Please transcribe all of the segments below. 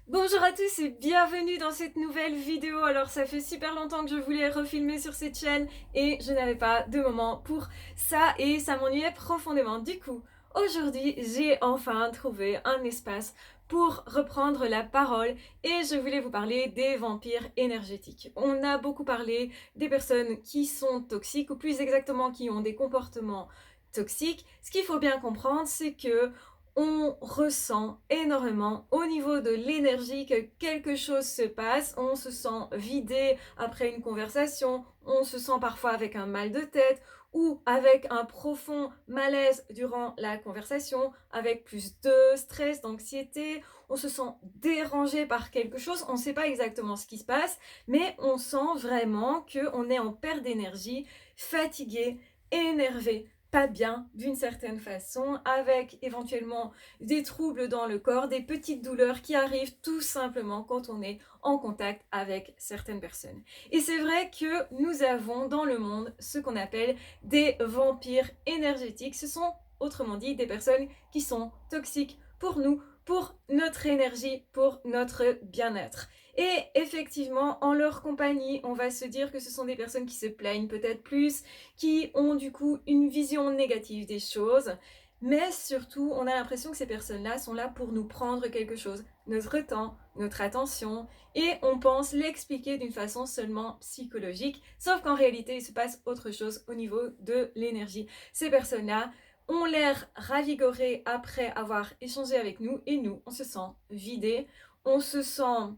Bonjour à tous et bienvenue dans cette nouvelle vidéo. Alors ça fait super longtemps que je voulais refilmer sur cette chaîne et je n'avais pas de moment pour ça et ça m'ennuyait profondément. Du coup, aujourd'hui j'ai enfin trouvé un espace pour reprendre la parole et je voulais vous parler des vampires énergétiques. On a beaucoup parlé des personnes qui sont toxiques ou plus exactement qui ont des comportements toxiques. Ce qu'il faut bien comprendre, c'est que on ressent énormément au niveau de l'énergie que quelque chose se passe, on se sent vidé après une conversation, on se sent parfois avec un mal de tête ou avec un profond malaise durant la conversation, avec plus de stress, d'anxiété, on se sent dérangé par quelque chose, on ne sait pas exactement ce qui se passe, mais on sent vraiment qu'on est en perte d'énergie, fatigué, énervé, pas bien d'une certaine façon, avec éventuellement des troubles dans le corps, des petites douleurs qui arrivent tout simplement quand on est en contact avec certaines personnes. Et c'est vrai que nous avons dans le monde ce qu'on appelle des vampires énergétiques. Ce sont autrement dit des personnes qui sont toxiques pour nous, pour notre énergie, pour notre bien-être. Et effectivement, en leur compagnie, on va se dire que ce sont des personnes qui se plaignent peut-être plus, qui ont du coup une vision négative des choses, mais surtout, on a l'impression que ces personnes-là sont là pour nous prendre quelque chose, notre temps, notre attention, et on pense l'expliquer d'une façon seulement psychologique, sauf qu'en réalité, il se passe autre chose au niveau de l'énergie. Ces personnes-là ont l'air ravigorées après avoir échangé avec nous, et nous, on se sent vidé, on se sent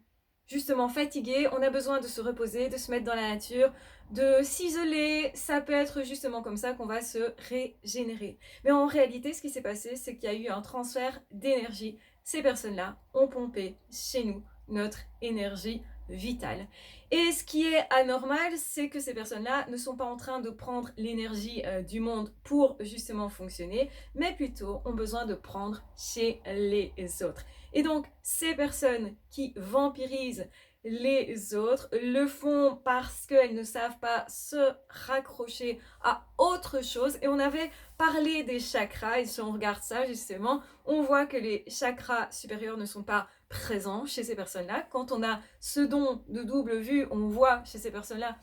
justement fatigué, on a besoin de se reposer, de se mettre dans la nature, de s'isoler. Ça peut être justement comme ça qu'on va se régénérer. Mais en réalité, ce qui s'est passé, c'est qu'il y a eu un transfert d'énergie. Ces personnes-là ont pompé chez nous notre énergie vitale. Et ce qui est anormal, c'est que ces personnes-là ne sont pas en train de prendre l'énergie du monde pour justement fonctionner, mais plutôt ont besoin de prendre chez les autres. Et donc, ces personnes qui vampirisent les autres le font parce qu'elles ne savent pas se raccrocher à autre chose. Et on avait parlé des chakras, et si on regarde ça justement, on voit que les chakras supérieurs ne sont pas présents chez ces personnes-là. Quand on a ce don de double vue, on voit chez ces personnes-là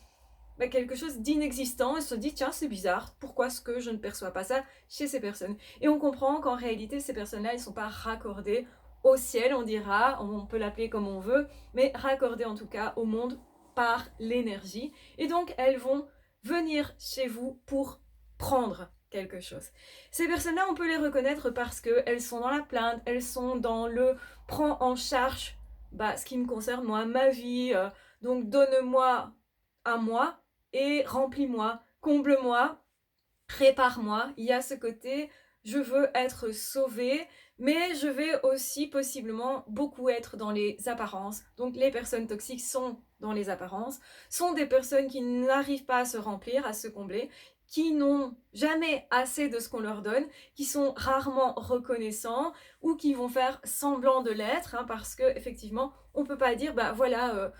quelque chose d'inexistant et se dit tiens c'est bizarre, pourquoi est-ce que je ne perçois pas ça chez ces personnes. Et on comprend qu'en réalité ces personnes-là elles ne sont pas raccordées au ciel, on dira, on peut l'appeler comme on veut, mais raccordées en tout cas au monde par l'énergie. Et donc elles vont venir chez vous pour prendre quelque chose. Ces personnes-là, on peut les reconnaître parce qu'elles sont dans la plainte, elles sont dans le prends en charge ce qui me concerne, moi, ma vie, donc donne-moi à moi et remplis-moi, comble-moi, répare-moi. Il y a ce côté, je veux être sauvée, mais je vais aussi possiblement beaucoup être dans les apparences. Donc les personnes toxiques sont dans les apparences, sont des personnes qui n'arrivent pas à se remplir, à se combler, qui n'ont jamais assez de ce qu'on leur donne, qui sont rarement reconnaissants ou qui vont faire semblant de l'être, parce que effectivement on peut pas dire voilà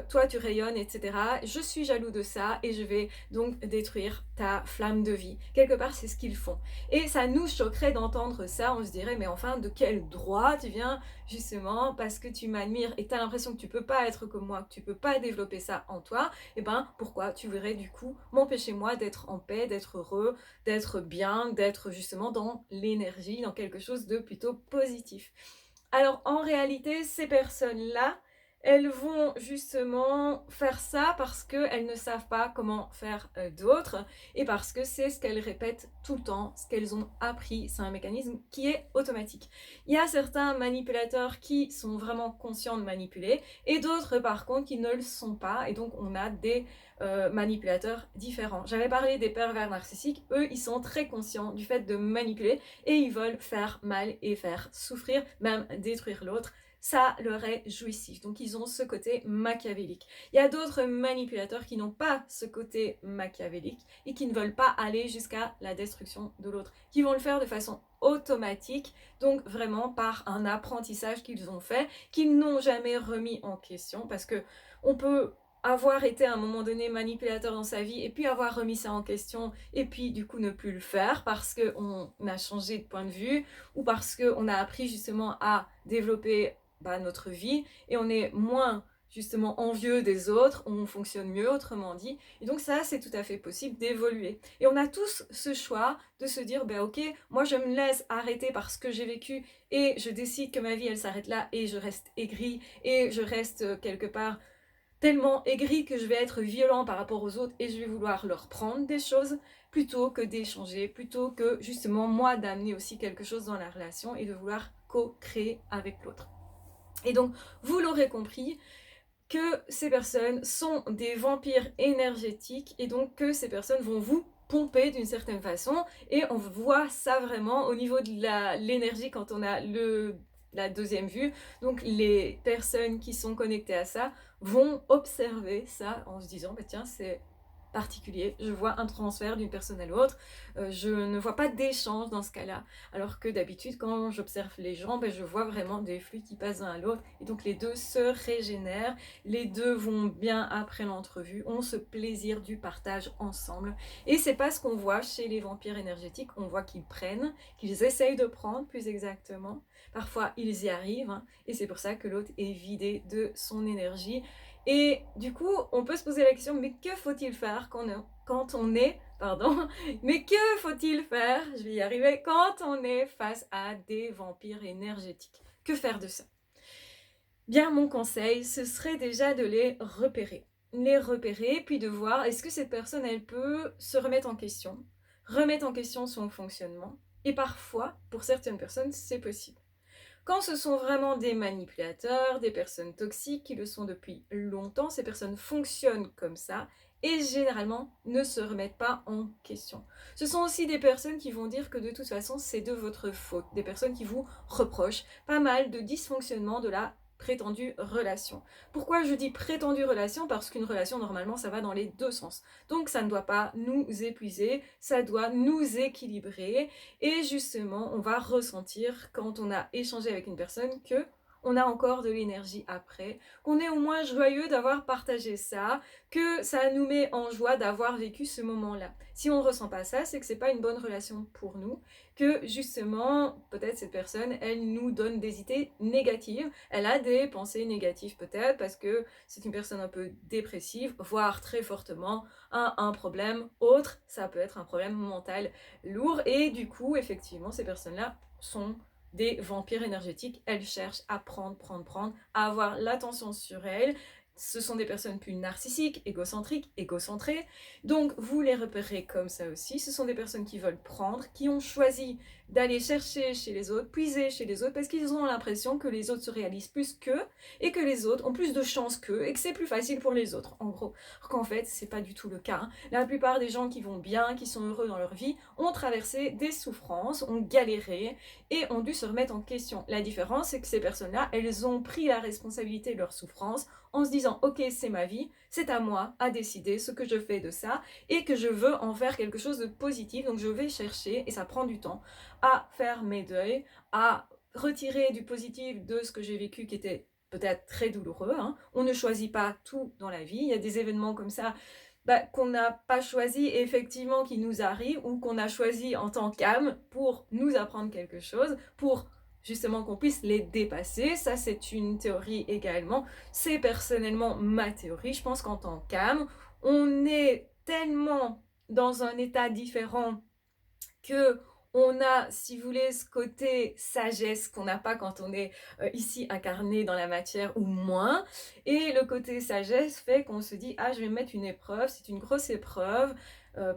toi tu rayonnes etc. Je suis jaloux de ça et je vais donc détruire ta flamme de vie. Quelque part c'est ce qu'ils font. Et ça nous choquerait d'entendre ça, on se dirait mais enfin de quel droit tu viens justement parce que tu m'admires et tu as l'impression que tu peux pas être comme moi, que tu peux pas développer ça en toi, et pourquoi tu voudrais du coup m'empêcher moi d'être en paix, d'être heureux, d'être bien, d'être justement dans l'énergie, dans quelque chose de plutôt positif. Alors en réalité, ces personnes-là, elles vont justement faire ça parce qu'elles ne savent pas comment faire d'autre et parce que c'est ce qu'elles répètent tout le temps, ce qu'elles ont appris. C'est un mécanisme qui est automatique. Il y a certains manipulateurs qui sont vraiment conscients de manipuler et d'autres par contre qui ne le sont pas et donc on a des manipulateurs différents. J'avais parlé des pervers narcissiques, eux ils sont très conscients du fait de manipuler et ils veulent faire mal et faire souffrir, même détruire l'autre. Ça leur est jouissif. Donc ils ont ce côté machiavélique. Il y a d'autres manipulateurs qui n'ont pas ce côté machiavélique et qui ne veulent pas aller jusqu'à la destruction de l'autre, qui vont le faire de façon automatique, donc vraiment par un apprentissage qu'ils ont fait, qu'ils n'ont jamais remis en question, parce que on peut avoir été à un moment donné manipulateur dans sa vie et puis avoir remis ça en question et puis du coup ne plus le faire parce qu'on a changé de point de vue ou parce qu'on a appris justement à développer notre vie et on est moins justement envieux des autres, on fonctionne mieux autrement dit, et donc ça c'est tout à fait possible d'évoluer. Et on a tous ce choix de se dire, ok, moi je me laisse arrêter par ce que j'ai vécu et je décide que ma vie elle s'arrête là et je reste aigri et je reste quelque part tellement aigri que je vais être violent par rapport aux autres et je vais vouloir leur prendre des choses plutôt que d'échanger, plutôt que justement moi d'amener aussi quelque chose dans la relation et de vouloir co-créer avec l'autre. Et donc, vous l'aurez compris, que ces personnes sont des vampires énergétiques et donc que ces personnes vont vous pomper d'une certaine façon et on voit ça vraiment au niveau de l'énergie quand on a la deuxième vue. Donc les personnes qui sont connectées à ça vont observer ça en se disant tiens c'est particulier, je vois un transfert d'une personne à l'autre, je ne vois pas d'échange dans ce cas-là, alors que d'habitude quand j'observe les gens, je vois vraiment des flux qui passent d'un à l'autre, et donc les deux se régénèrent, les deux vont bien après l'entrevue, ont ce plaisir du partage ensemble, et c'est pas ce qu'on voit chez les vampires énergétiques, on voit qu'ils prennent, qu'ils essayent de prendre plus exactement, parfois ils y arrivent, et c'est pour ça que l'autre est vidé de son énergie. Et du coup, on peut se poser la question, mais que faut-il faire mais que faut-il faire, je vais y arriver, quand on est face à des vampires énergétiques? Que faire de ça? Bien, mon conseil, ce serait déjà de les repérer. Les repérer, puis de voir, est-ce que cette personne, elle peut se remettre en question son fonctionnement. Et parfois, pour certaines personnes, c'est possible. Quand ce sont vraiment des manipulateurs, des personnes toxiques qui le sont depuis longtemps, ces personnes fonctionnent comme ça et généralement ne se remettent pas en question. Ce sont aussi des personnes qui vont dire que de toute façon c'est de votre faute, des personnes qui vous reprochent pas mal de dysfonctionnement de la prétendue relation. Pourquoi je dis prétendue relation? Parce qu'une relation normalement ça va dans les deux sens. Donc ça ne doit pas nous épuiser, ça doit nous équilibrer et justement on va ressentir quand on a échangé avec une personne que on a encore de l'énergie après, qu'on est au moins joyeux d'avoir partagé ça, que ça nous met en joie d'avoir vécu ce moment-là. Si on ne ressent pas ça, c'est que c'est pas une bonne relation pour nous, que justement, peut-être cette personne, elle nous donne des idées négatives, elle a des pensées négatives peut-être, parce que c'est une personne un peu dépressive, voire très fortement un problème autre, ça peut être un problème mental lourd, et du coup, effectivement, ces personnes-là sont des vampires énergétiques, elles cherchent à prendre, à avoir l'attention sur elles. Ce sont des personnes plus narcissiques, égocentriques, égocentrées. Donc, vous les repérez comme ça aussi. Ce sont des personnes qui veulent prendre, qui ont choisi d'aller chercher chez les autres, puiser chez les autres, parce qu'ils ont l'impression que les autres se réalisent plus qu'eux, et que les autres ont plus de chance qu'eux, et que c'est plus facile pour les autres, en gros. Alors qu'en fait, c'est pas du tout le cas. La plupart des gens qui vont bien, qui sont heureux dans leur vie, ont traversé des souffrances, ont galéré, et ont dû se remettre en question. La différence, c'est que ces personnes-là, elles ont pris la responsabilité de leur souffrance en se disant « Ok, c'est ma vie, c'est à moi à décider ce que je fais de ça et que je veux en faire quelque chose de positif. Donc je vais chercher, et ça prend du temps, à faire mes deuils, à retirer du positif de ce que j'ai vécu qui était peut-être très douloureux. Hein. On ne choisit pas tout dans la vie. Il y a des événements comme ça qu'on n'a pas choisi effectivement qui nous arrivent ou qu'on a choisi en tant qu'âme pour nous apprendre quelque chose, pour justement qu'on puisse les dépasser. Ça, c'est une théorie également. C'est personnellement ma théorie. Je pense qu'en tant qu'âme, on est tellement dans un état différent que on a, si vous voulez, ce côté sagesse qu'on n'a pas quand on est ici incarné dans la matière ou moins. Et le côté sagesse fait qu'on se dit, ah, je vais mettre une épreuve, c'est une grosse épreuve.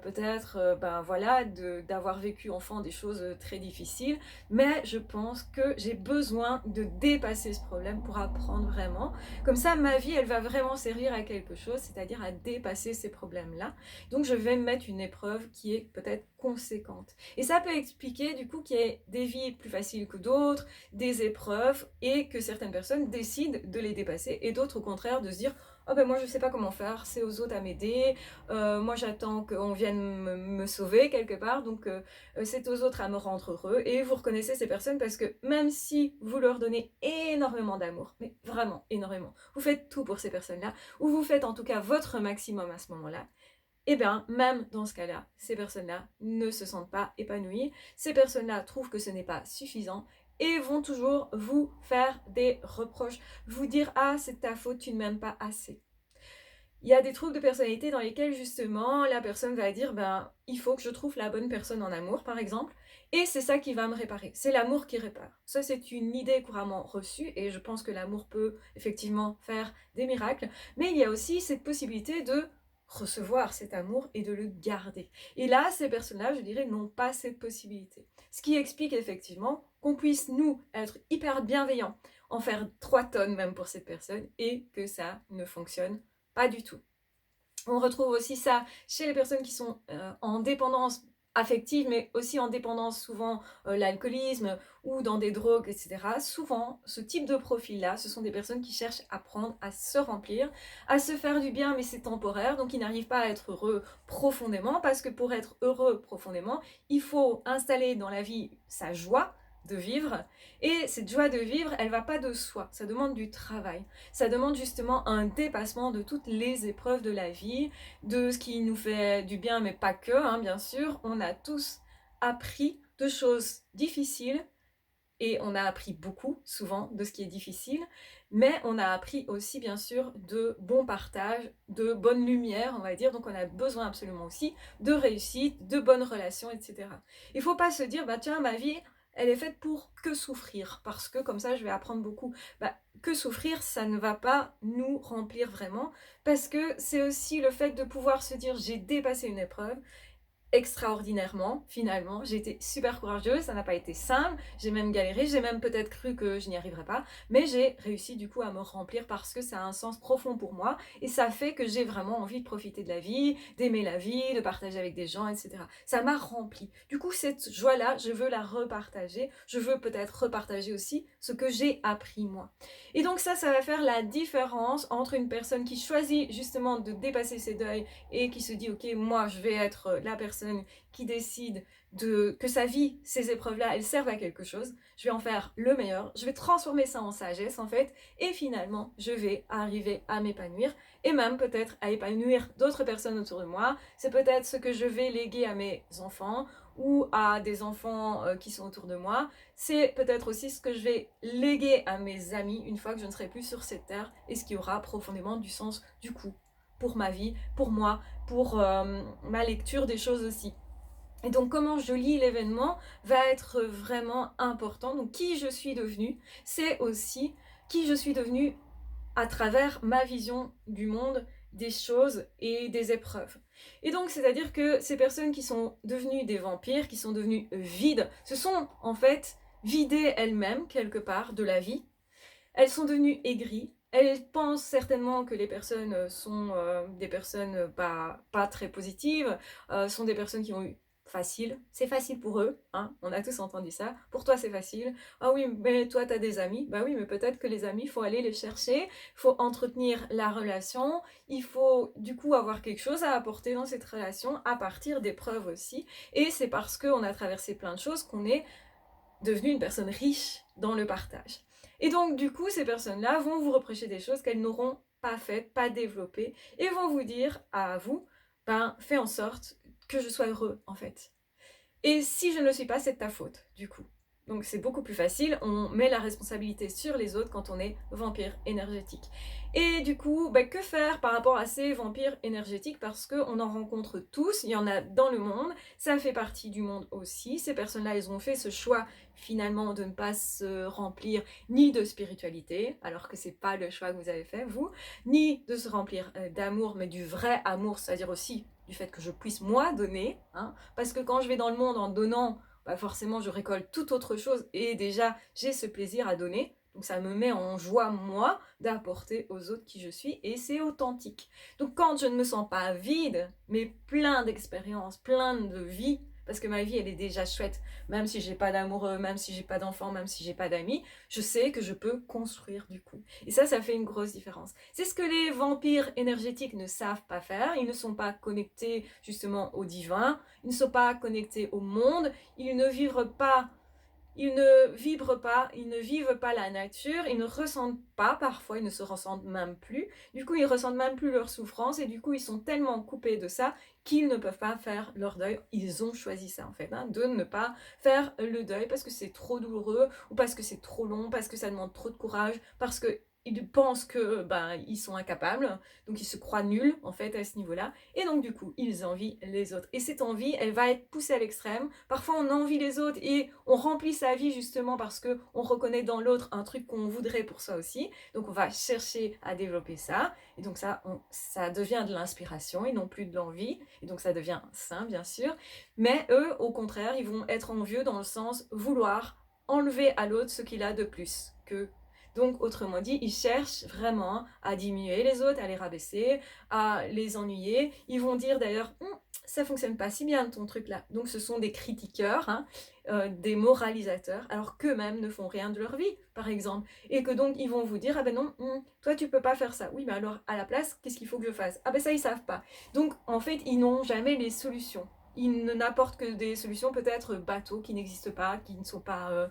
Peut-être voilà, d'avoir vécu enfant des choses très difficiles, mais je pense que j'ai besoin de dépasser ce problème pour apprendre vraiment. Comme ça, ma vie, elle va vraiment servir à quelque chose, c'est-à-dire à dépasser ces problèmes-là. Donc, je vais me mettre une épreuve qui est peut-être conséquente. Et ça peut expliquer du coup qu'il y ait des vies plus faciles que d'autres, des épreuves, et que certaines personnes décident de les dépasser, et d'autres au contraire de se dire oh ben moi je sais pas comment faire, c'est aux autres à m'aider, moi j'attends qu'on vienne me sauver quelque part, donc c'est aux autres à me rendre heureux. Et vous reconnaissez ces personnes parce que même si vous leur donnez énormément d'amour, mais vraiment énormément, vous faites tout pour ces personnes-là, ou vous faites en tout cas votre maximum à ce moment-là, et bien même dans ce cas-là, ces personnes-là ne se sentent pas épanouies, ces personnes-là trouvent que ce n'est pas suffisant, et vont toujours vous faire des reproches, vous dire « Ah, c'est de ta faute, tu ne m'aimes pas assez ». Il y a des troubles de personnalité dans lesquels justement la personne va dire ben il faut que je trouve la bonne personne en amour par exemple et c'est ça qui va me réparer. C'est l'amour qui répare. Ça c'est une idée couramment reçue et je pense que l'amour peut effectivement faire des miracles, mais il y a aussi cette possibilité de recevoir cet amour et de le garder. Et là, ces personnes-là, je dirais, n'ont pas cette possibilité. Ce qui explique effectivement qu'on puisse, nous, être hyper bienveillants, en faire 3 tonnes même pour cette personne, et que ça ne fonctionne pas du tout. On retrouve aussi ça chez les personnes qui sont en dépendance affective, mais aussi en dépendance souvent l'alcoolisme ou dans des drogues, etc. Souvent, ce type de profil-là, ce sont des personnes qui cherchent à apprendre à se remplir, à se faire du bien, mais c'est temporaire, donc ils n'arrivent pas à être heureux profondément, parce que pour être heureux profondément, il faut installer dans la vie sa joie de vivre, et cette joie de vivre, elle va pas de soi, ça demande du travail, ça demande justement un dépassement de toutes les épreuves de la vie, de ce qui nous fait du bien, mais pas que, hein, bien sûr. On a tous appris de choses difficiles, et on a appris beaucoup, souvent, de ce qui est difficile, mais on a appris aussi, bien sûr, de bons partages, de bonnes lumières, on va dire, donc on a besoin absolument aussi de réussite, de bonnes relations, etc. Il ne faut pas se dire, bah tiens, ma vie, elle est faite pour que souffrir, parce que comme ça, je vais apprendre beaucoup. Bah, que souffrir, ça ne va pas nous remplir vraiment, parce que c'est aussi le fait de pouvoir se dire, j'ai dépassé une épreuve, extraordinairement, finalement. J'ai été super courageuse, ça n'a pas été simple, j'ai même galéré, j'ai même peut-être cru que je n'y arriverais pas, mais j'ai réussi du coup à me remplir parce que ça a un sens profond pour moi et ça fait que j'ai vraiment envie de profiter de la vie, d'aimer la vie, de partager avec des gens, etc. Ça m'a rempli. Du coup, cette joie-là, je veux la repartager, je veux peut-être repartager aussi ce que j'ai appris moi. Et donc ça va faire la différence entre une personne qui choisit justement de dépasser ses deuils et qui se dit ok, moi je vais être la personne qui décide que sa vie, ces épreuves-là, elles servent à quelque chose, je vais en faire le meilleur, je vais transformer ça en sagesse en fait, et finalement je vais arriver à m'épanouir, et même peut-être à épanouir d'autres personnes autour de moi. C'est peut-être ce que je vais léguer à mes enfants, ou à des enfants qui sont autour de moi. C'est peut-être aussi ce que je vais léguer à mes amis une fois que je ne serai plus sur cette terre, et ce qui aura profondément du sens du coup pour ma vie, pour moi, pour ma lecture des choses aussi. Et donc comment je lis l'événement va être vraiment important. Donc qui je suis devenue, c'est aussi qui je suis devenue à travers ma vision du monde, des choses et des épreuves. Et donc c'est-à-dire que ces personnes qui sont devenues des vampires, qui sont devenues vides, se sont en fait vidées elles-mêmes quelque part de la vie. Elles sont devenues aigries. Elles pensent certainement que les personnes sont des personnes pas très positives, sont des personnes qui ont eu facile. C'est facile pour eux, hein, on a tous entendu ça. Pour toi, c'est facile. Ah oui, mais toi, tu as des amis. Bah oui, mais peut-être que les amis, il faut aller les chercher, il faut entretenir la relation, il faut du coup avoir quelque chose à apporter dans cette relation à partir d'épreuves aussi. Et c'est parce qu'on a traversé plein de choses qu'on est devenu une personne riche dans le partage. Et donc, du coup, ces personnes-là vont vous reprocher des choses qu'elles n'auront pas faites, pas développées, et vont vous dire à vous, ben, fais en sorte que je sois heureux, en fait. Et si je ne le suis pas, c'est de ta faute, du coup. Donc c'est beaucoup plus facile, on met la responsabilité sur les autres quand on est vampire énergétique. Et du coup, bah, que faire par rapport à ces vampires énergétiques? Parce qu'on en rencontre tous, il y en a dans le monde, ça fait partie du monde aussi. Ces personnes-là, elles ont fait ce choix finalement de ne pas se remplir ni de spiritualité, alors que c'est pas le choix que vous avez fait, vous, ni de se remplir d'amour, mais du vrai amour, c'est-à-dire aussi du fait que je puisse moi donner, hein, parce que quand je vais dans le monde en donnant, bah forcément je récolte tout autre chose et déjà j'ai ce plaisir à donner, donc ça me met en joie moi d'apporter aux autres qui je suis et c'est authentique. Donc quand je ne me sens pas vide, mais plein d'expériences, plein de vie, parce que ma vie elle est déjà chouette, même si j'ai pas d'amoureux, même si j'ai pas d'enfants, même si j'ai pas d'amis, je sais que je peux construire du coup. Et ça fait une grosse différence. C'est ce que les vampires énergétiques ne savent pas faire, ils ne sont pas connectés justement au divin, ils ne sont pas connectés au monde, ils ne vivent pas ils ne vibrent pas, ils ne vivent pas la nature, ils ne ressentent pas, parfois ils ne se ressentent même plus, du coup ils ressentent même plus leur souffrance et du coup ils sont tellement coupés de ça qu'ils ne peuvent pas faire leur deuil. Ils ont choisi ça en fait, hein, de ne pas faire le deuil parce que c'est trop douloureux ou parce que c'est trop long, parce que ça demande trop de courage, parce que ils pensent que ils sont incapables, donc ils se croient nuls en fait à ce niveau-là, et donc du coup ils envient les autres. Et cette envie, elle va être poussée à l'extrême. Parfois on envie les autres et on remplit sa vie justement parce que on reconnaît dans l'autre un truc qu'on voudrait pour soi aussi. Donc on va chercher à développer ça, et donc ça devient de l'inspiration et non plus de l'envie, et donc ça devient sain bien sûr. Mais eux, au contraire, ils vont être envieux dans le sens vouloir enlever à l'autre ce qu'il a de plus que. Donc, autrement dit, ils cherchent vraiment à diminuer les autres, à les rabaisser, à les ennuyer. Ils vont dire d'ailleurs, ça fonctionne pas si bien ton truc là. Donc, ce sont des critiqueurs, hein, des moralisateurs, alors qu'eux-mêmes ne font rien de leur vie, par exemple. Et que donc, ils vont vous dire, ah ben non, toi tu peux pas faire ça. Oui, mais alors, à la place, qu'est-ce qu'il faut que je fasse? Ah ben ça, ils savent pas. Donc, en fait, ils n'ont jamais les solutions. Ils n'apportent que des solutions peut-être bateaux qui n'existent pas, qui ne sont pas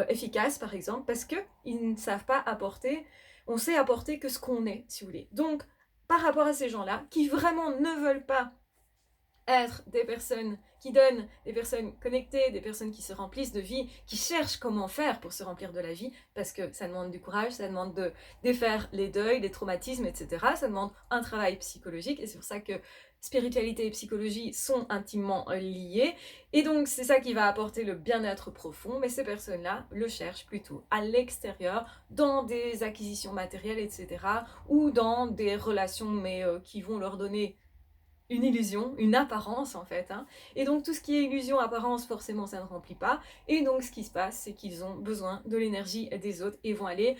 efficaces par exemple, parce qu'ils ne savent pas apporter, on sait apporter que ce qu'on est, si vous voulez. Donc, par rapport à ces gens-là, qui vraiment ne veulent pas être des personnes qui donnent, des personnes connectées, des personnes qui se remplissent de vie, qui cherchent comment faire pour se remplir de la vie, parce que ça demande du courage, ça demande de défaire les deuils, les traumatismes, etc. Ça demande un travail psychologique, et c'est pour ça que spiritualité et psychologie sont intimement liées, et donc c'est ça qui va apporter le bien-être profond, mais ces personnes-là le cherchent plutôt à l'extérieur, dans des acquisitions matérielles, etc., ou dans des relations, mais qui vont leur donner une illusion, une apparence en fait, hein. Et donc tout ce qui est illusion, apparence, forcément ça ne remplit pas, et donc ce qui se passe, c'est qu'ils ont besoin de l'énergie des autres et vont aller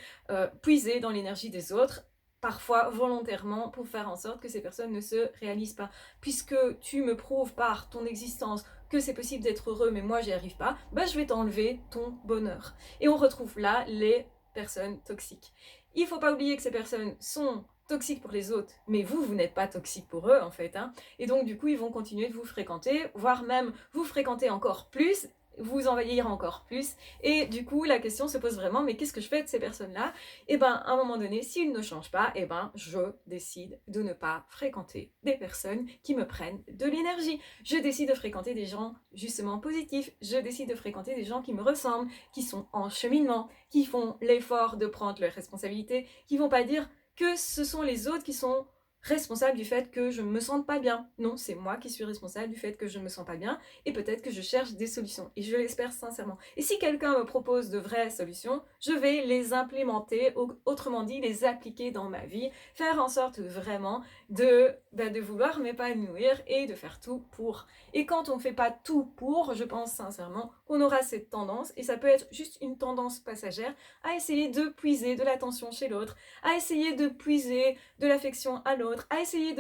puiser dans l'énergie des autres, parfois volontairement, pour faire en sorte que ces personnes ne se réalisent pas. Puisque tu me prouves par ton existence que c'est possible d'être heureux, mais moi j'y arrive pas, je vais t'enlever ton bonheur. Et on retrouve là les personnes toxiques. Il faut pas oublier que ces personnes sont toxiques pour les autres, mais vous n'êtes pas toxique pour eux en fait, hein. Et donc du coup ils vont continuer de vous fréquenter, voire même vous fréquenter encore plus, vous envahir encore plus, et du coup la question se pose vraiment, mais qu'est-ce que je fais de ces personnes-là? Et à un moment donné, s'ils ne changent pas, je décide de ne pas fréquenter des personnes qui me prennent de l'énergie. Je décide de fréquenter des gens justement positifs, je décide de fréquenter des gens qui me ressemblent, qui sont en cheminement, qui font l'effort de prendre leurs responsabilités, qui vont pas dire que ce sont les autres qui sont responsables du fait que je ne me sente pas bien. Non, c'est moi qui suis responsable du fait que je ne me sens pas bien, et peut-être que je cherche des solutions, et je l'espère sincèrement. Et si quelqu'un me propose de vraies solutions, je vais les implémenter, autrement dit, les appliquer dans ma vie, faire en sorte vraiment de vouloir m'épanouir et de faire tout pour. Et quand on ne fait pas tout pour, je pense sincèrement qu'on aura cette tendance, et ça peut être juste une tendance passagère, à essayer de puiser de l'attention chez l'autre, à essayer de puiser de l'affection à l'autre, à essayer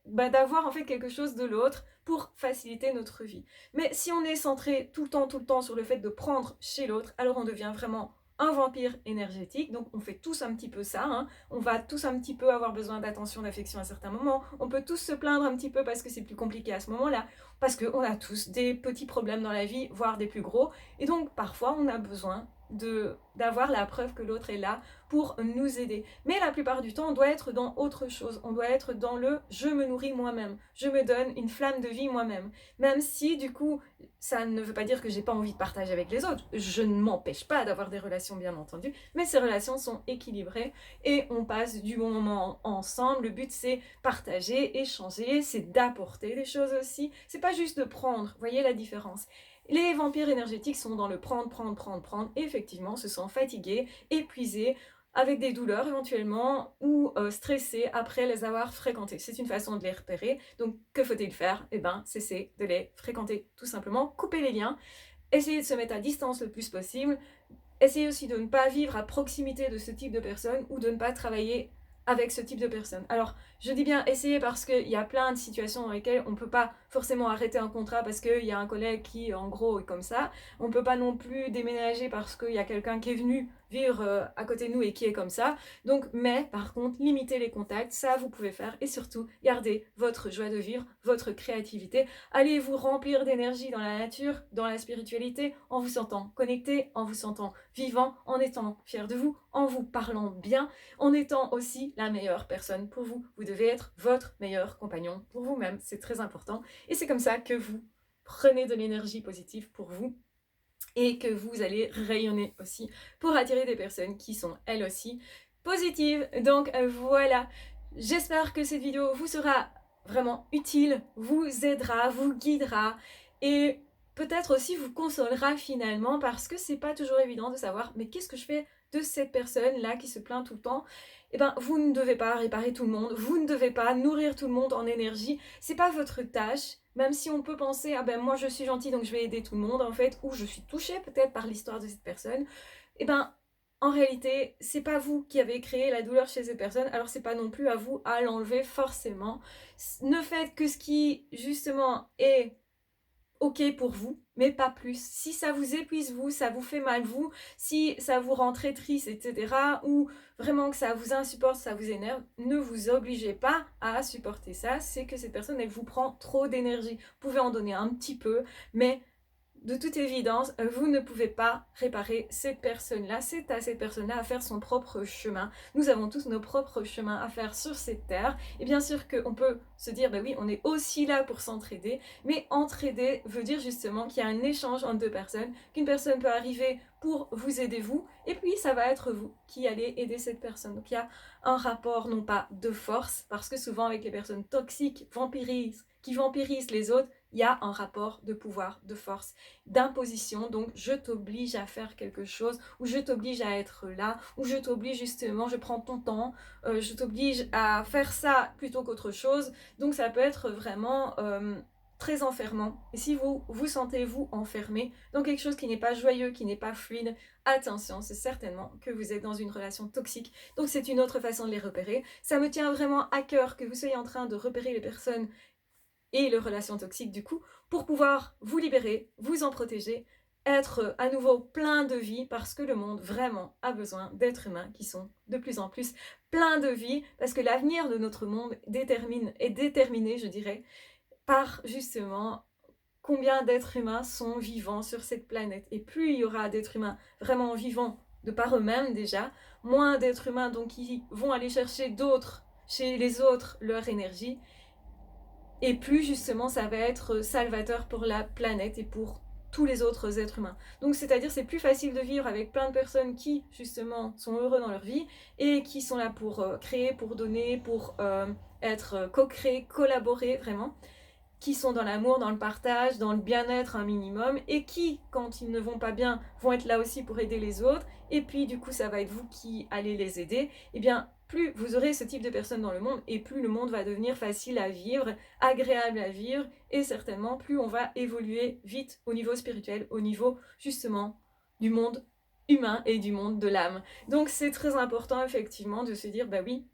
d'avoir en fait quelque chose de l'autre pour faciliter notre vie. Mais si on est centré tout le temps sur le fait de prendre chez l'autre, alors on devient vraiment un vampire énergétique. Donc on fait tous un petit peu ça, hein. On va tous un petit peu avoir besoin d'attention, d'affection à certains moments, on peut tous se plaindre un petit peu parce que c'est plus compliqué à ce moment-là, parce qu'on a tous des petits problèmes dans la vie, voire des plus gros, et donc parfois on a besoin d'avoir la preuve que l'autre est là pour nous aider. Mais la plupart du temps, on doit être dans autre chose. On doit être dans le « je me nourris moi-même », je me donne une flamme de vie moi-même. Même si, du coup, ça ne veut pas dire que j'ai pas envie de partager avec les autres. Je ne m'empêche pas d'avoir des relations, bien entendu, mais ces relations sont équilibrées et on passe du bon moment ensemble. Le but, c'est partager, échanger, c'est d'apporter des choses aussi. C'est pas juste de prendre, voyez la différence. Les vampires énergétiques sont dans le prendre, et effectivement se sentent fatigués, épuisés, avec des douleurs éventuellement, ou stressés après les avoir fréquentés. C'est une façon de les repérer. Donc que faut-il faire? Cesser de les fréquenter, tout simplement. Couper les liens, essayer de se mettre à distance le plus possible, essayer aussi de ne pas vivre à proximité de ce type de personnes, ou de ne pas travailler avec ce type de personnes. Alors, je dis bien essayer parce qu'il y a plein de situations dans lesquelles on ne peut pas forcément arrêter un contrat parce qu'il y a un collègue qui, en gros, est comme ça. On ne peut pas non plus déménager parce qu'il y a quelqu'un qui est venu vivre à côté de nous et qui est comme ça. Donc, mais par contre, limiter les contacts, ça vous pouvez faire. Et surtout, gardez votre joie de vivre, votre créativité. Allez vous remplir d'énergie dans la nature, dans la spiritualité, en vous sentant connecté, en vous sentant vivant, en étant fier de vous, en vous parlant bien, en étant aussi la meilleure personne pour vous. Vous devez être votre meilleur compagnon pour vous-même, c'est très important. Et c'est comme ça que vous prenez de l'énergie positive pour vous et que vous allez rayonner aussi pour attirer des personnes qui sont elles aussi positives. Donc voilà, j'espère que cette vidéo vous sera vraiment utile, vous aidera, vous guidera et peut-être aussi vous consolera finalement parce que c'est pas toujours évident de savoir mais qu'est-ce que je fais de cette personne là qui se plaint tout le temps. Eh ben vous ne devez pas réparer tout le monde, vous ne devez pas nourrir tout le monde en énergie, c'est pas votre tâche. Même si on peut penser, ah ben moi je suis gentille donc je vais aider tout le monde en fait, ou je suis touchée peut-être par l'histoire de cette personne, et ben en réalité c'est pas vous qui avez créé la douleur chez cette personne, alors c'est pas non plus à vous à l'enlever forcément. Ne faites que ce qui justement est ok pour vous, mais pas plus. Si ça vous épuise vous, ça vous fait mal vous, si ça vous rend très triste, etc., ou vraiment que ça vous insupporte, ça vous énerve, ne vous obligez pas à supporter ça, c'est que cette personne, elle vous prend trop d'énergie. Vous pouvez en donner un petit peu, mais de toute évidence, vous ne pouvez pas réparer cette personne-là. C'est à cette personne-là à faire son propre chemin. Nous avons tous nos propres chemins à faire sur cette terre. Et bien sûr qu'on peut se dire, ben oui, on est aussi là pour s'entraider. Mais entraider veut dire justement qu'il y a un échange entre deux personnes, qu'une personne peut arriver pour vous aider vous, et puis ça va être vous qui allez aider cette personne. Donc il y a un rapport non pas de force, parce que souvent avec les personnes toxiques, qui vampirisent les autres, il y a un rapport de pouvoir, de force, d'imposition. Donc je t'oblige à faire quelque chose, ou je t'oblige à être là, ou je t'oblige justement, je prends ton temps, je t'oblige à faire ça plutôt qu'autre chose. Donc ça peut être vraiment très enfermant. Et si vous vous sentez vous enfermé dans quelque chose qui n'est pas joyeux, qui n'est pas fluide, attention, c'est certainement que vous êtes dans une relation toxique. Donc c'est une autre façon de les repérer. Ça me tient vraiment à cœur que vous soyez en train de repérer les personnes et les relations toxiques du coup, pour pouvoir vous libérer, vous en protéger, être à nouveau plein de vie, parce que le monde vraiment a besoin d'êtres humains qui sont de plus en plus pleins de vie, parce que l'avenir de notre monde est déterminé, je dirais, par justement combien d'êtres humains sont vivants sur cette planète. Et plus il y aura d'êtres humains vraiment vivants de par eux-mêmes déjà, moins d'êtres humains donc qui vont aller chercher d'autres, chez les autres, leur énergie, et plus justement ça va être salvateur pour la planète et pour tous les autres êtres humains. Donc c'est-à-dire c'est plus facile de vivre avec plein de personnes qui justement sont heureux dans leur vie et qui sont là pour créer, pour donner, pour être co-créer, collaborer vraiment, qui sont dans l'amour, dans le partage, dans le bien-être un minimum, et qui, quand ils ne vont pas bien, vont être là aussi pour aider les autres, et puis du coup ça va être vous qui allez les aider, et bien plus vous aurez ce type de personnes dans le monde, et plus le monde va devenir facile à vivre, agréable à vivre, et certainement plus on va évoluer vite au niveau spirituel, au niveau justement du monde humain et du monde de l'âme. Donc c'est très important effectivement de se dire, bah oui,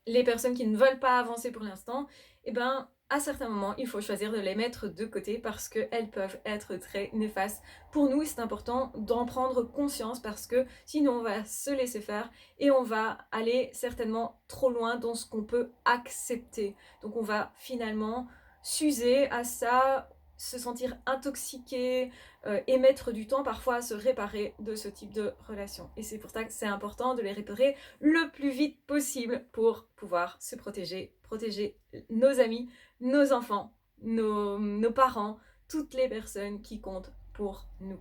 les personnes qui ne veulent pas avancer pour l'instant, eh ben à certains moments, il faut choisir de les mettre de côté parce qu'elles peuvent être très néfastes. Pour nous, c'est important d'en prendre conscience parce que sinon on va se laisser faire et on va aller certainement trop loin dans ce qu'on peut accepter. Donc on va finalement s'user à ça, se sentir intoxiqué et mettre du temps parfois à se réparer de ce type de relation. Et c'est pour ça que c'est important de les réparer le plus vite possible pour pouvoir se protéger, protéger nos amis, nos enfants, nos parents, toutes les personnes qui comptent pour nous.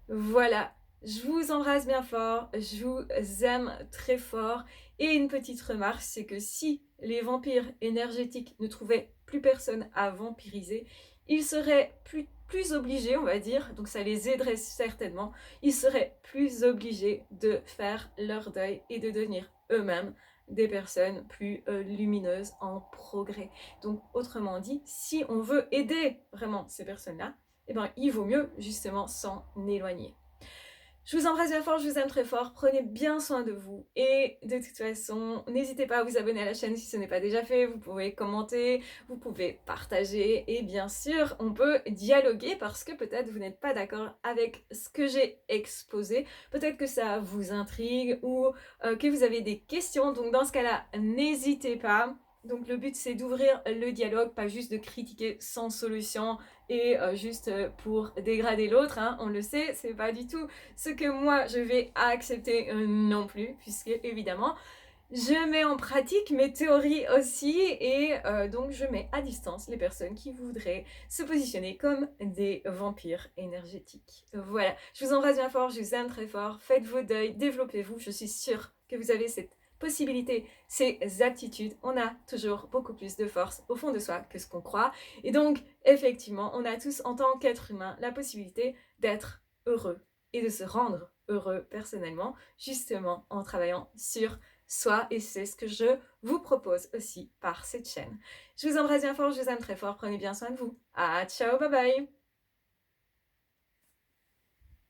Voilà, je vous embrasse bien fort, je vous aime très fort. Et une petite remarque, c'est que si les vampires énergétiques ne trouvaient plus personne à vampiriser, ils seraient plus obligés, on va dire, donc ça les aiderait certainement, ils seraient plus obligés de faire leur deuil et de devenir eux-mêmes des personnes plus lumineuses en progrès. Donc autrement dit, si on veut aider vraiment ces personnes-là, eh ben, il vaut mieux justement s'en éloigner. Je vous embrasse bien fort, je vous aime très fort, prenez bien soin de vous et de toute façon, n'hésitez pas à vous abonner à la chaîne si ce n'est pas déjà fait, vous pouvez commenter, vous pouvez partager et bien sûr, on peut dialoguer parce que peut-être vous n'êtes pas d'accord avec ce que j'ai exposé, peut-être que ça vous intrigue ou que vous avez des questions, donc dans ce cas-là, n'hésitez pas. Donc le but c'est d'ouvrir le dialogue, pas juste de critiquer sans solution et juste pour dégrader l'autre, hein. On le sait, c'est pas du tout ce que moi je vais accepter non plus, puisque évidemment je mets en pratique mes théories aussi et donc je mets à distance les personnes qui voudraient se positionner comme des vampires énergétiques. Voilà, je vous embrasse bien fort, je vous aime très fort, faites vos deuils, développez-vous, je suis sûre que vous avez cette possibilité, ces aptitudes, on a toujours beaucoup plus de force au fond de soi que ce qu'on croit et donc effectivement on a tous en tant qu'être humain la possibilité d'être heureux et de se rendre heureux personnellement justement en travaillant sur soi et c'est ce que je vous propose aussi par cette chaîne. Je vous embrasse bien fort, je vous aime très fort, prenez bien soin de vous. Ah ciao, bye bye.